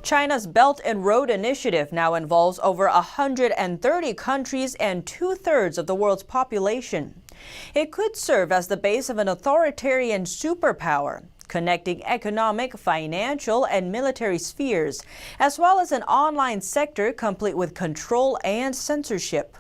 China's Belt and Road Initiative now involves over 130 countries and two-thirds of the world's population. It could serve as the base of an authoritarian superpower, connecting economic, financial, and military spheres, as well as an online sector complete with control and censorship.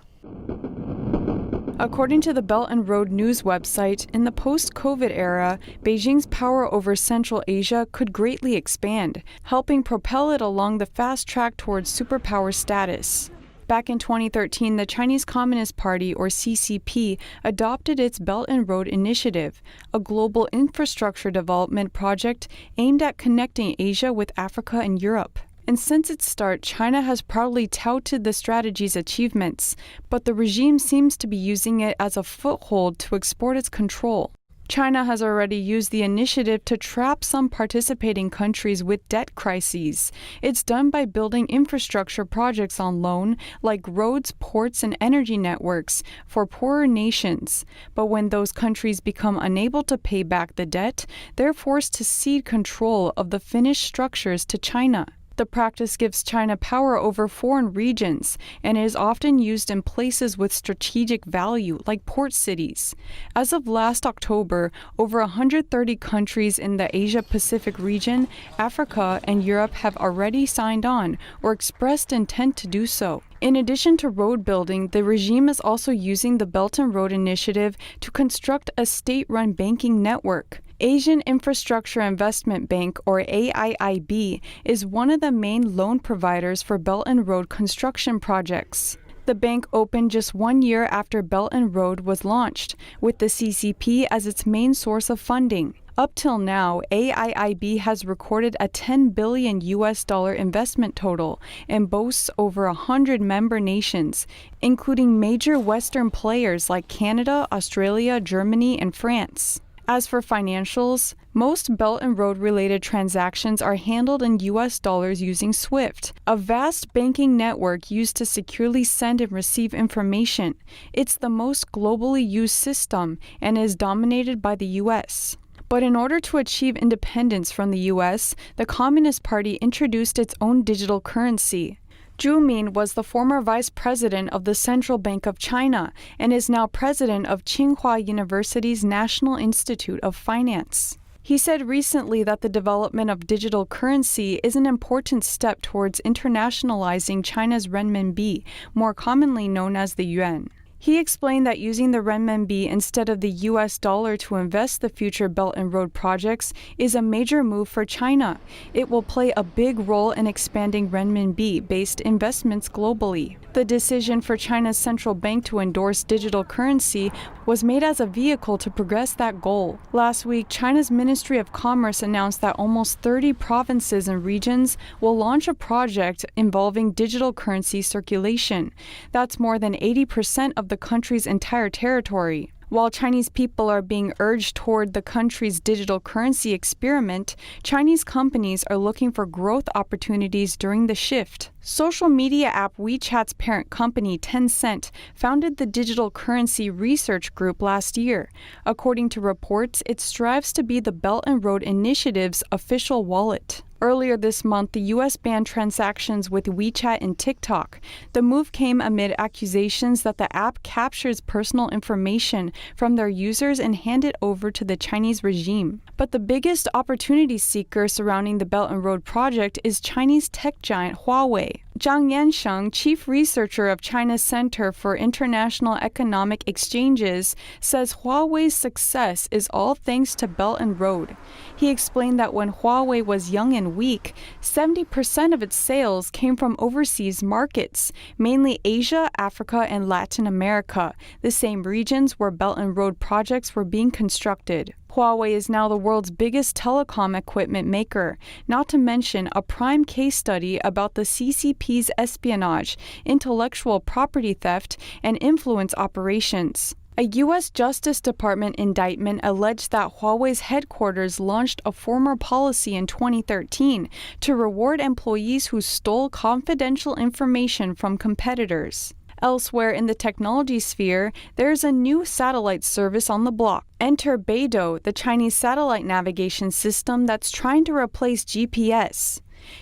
According to the Belt and Road News website, in the post-COVID era, Beijing's power over Central Asia could greatly expand, helping propel it along the fast track towards superpower status. Back in 2013, the Chinese Communist Party, or CCP, adopted its Belt and Road Initiative, a global infrastructure development project aimed at connecting Asia with Africa and Europe. And since its start, China has proudly touted the strategy's achievements, but the regime seems to be using it as a foothold to export its control. China has already used the initiative to trap some participating countries with debt crises. It's done by building infrastructure projects on loan, like roads, ports, and energy networks, for poorer nations. But when those countries become unable to pay back the debt, they're forced to cede control of the finished structures to China. The practice gives China power over foreign regions and is often used in places with strategic value, like port cities. As of last October, over 130 countries in the Asia-Pacific region, Africa, and Europe have already signed on or expressed intent to do so. In addition to road building, the regime is also using the Belt and Road Initiative to construct a state-run banking network. Asian Infrastructure Investment Bank, or AIIB, is one of the main loan providers for Belt and Road construction projects. The bank opened just 1 year after Belt and Road was launched, with the CCP as its main source of funding. Up till now, AIIB has recorded a $10 billion investment total and boasts over 100 member nations, including major Western players like Canada, Australia, Germany, and France. As for financials, most Belt and Road-related transactions are handled in US dollars using SWIFT, a vast banking network used to securely send and receive information. It's the most globally used system and is dominated by the US. But in order to achieve independence from the US, the Communist Party introduced its own digital currency. Zhu Min was the former vice president of the Central Bank of China and is now president of Tsinghua University's National Institute of Finance. He said recently that the development of digital currency is an important step towards internationalizing China's renminbi, more commonly known as the yuan. He explained that using the renminbi instead of the US dollar to invest the future Belt and Road projects is a major move for China. It will play a big role in expanding renminbi-based investments globally. The decision for China's central bank to endorse digital currency was made as a vehicle to progress that goal. Last week, China's Ministry of Commerce announced that almost 30 provinces and regions will launch a project involving digital currency circulation. That's more than 80% of the country's entire territory. While Chinese people are being urged toward the country's digital currency experiment, Chinese companies are looking for growth opportunities during the shift. Social media app WeChat's parent company, Tencent, founded the Digital Currency Research Group last year. According to reports, it strives to be the Belt and Road Initiative's official wallet. Earlier this month, the U.S. banned transactions with WeChat and TikTok. The move came amid accusations that the app captures personal information from their users and hand it over to the Chinese regime. But the biggest opportunity seeker surrounding the Belt and Road project is Chinese tech giant Huawei. Zhang Yansheng, chief researcher of China's Center for International Economic Exchanges, says Huawei's success is all thanks to Belt and Road. He explained that when Huawei was young and weak, 70% of its sales came from overseas markets, mainly Asia, Africa, and Latin America, the same regions where Belt and Road projects were being constructed. Huawei is now the world's biggest telecom equipment maker, not to mention a prime case study about the CCP's espionage, intellectual property theft, and influence operations. A U.S. Justice Department indictment alleged that Huawei's headquarters launched a formal policy in 2013 to reward employees who stole confidential information from competitors. Elsewhere in the technology sphere, there's a new satellite service on the block. Enter Beidou, the Chinese satellite navigation system that's trying to replace GPS.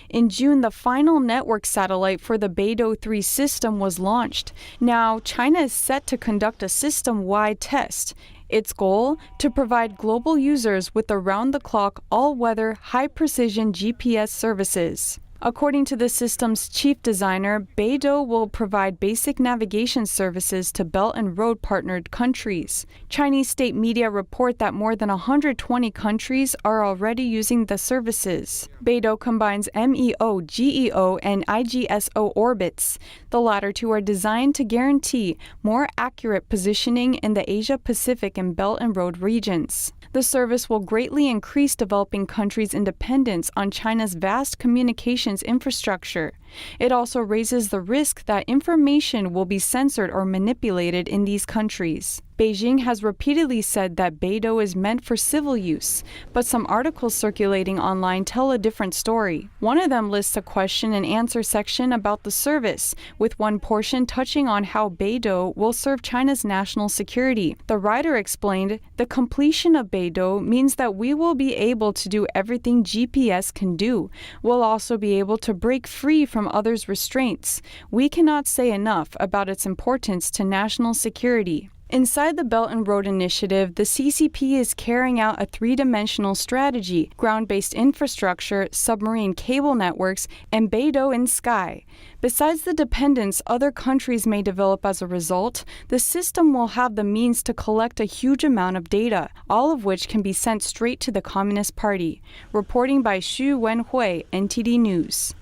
In June, the final network satellite for the Beidou 3 system was launched. Now, China is set to conduct a system-wide test. Its goal? To provide global users with around-the-clock, all-weather, high-precision GPS services. According to the system's chief designer, Beidou will provide basic navigation services to Belt and Road partnered countries. Chinese state media report that more than 120 countries are already using the services. Beidou combines MEO, GEO, and IGSO orbits. The latter two are designed to guarantee more accurate positioning in the Asia-Pacific and Belt and Road regions. The service will greatly increase developing countries' independence on China's vast communications infrastructure. It also raises the risk that information will be censored or manipulated in these countries. Beijing has repeatedly said that Beidou is meant for civil use, but some articles circulating online tell a different story. One of them lists a question and answer section about the service, with one portion touching on how Beidou will serve China's national security. The writer explained, "The completion of Beidou means that we will be able to do everything GPS can do. We'll also be able to break free from others' restraints. We cannot say enough about its importance to national security." Inside the Belt and Road Initiative, the CCP is carrying out a three-dimensional strategy: ground-based infrastructure, submarine cable networks, and Beidou in sky. Besides the dependence other countries may develop as a result, the system will have the means to collect a huge amount of data, all of which can be sent straight to the Communist Party. Reporting by Xu Wenhui, NTD News.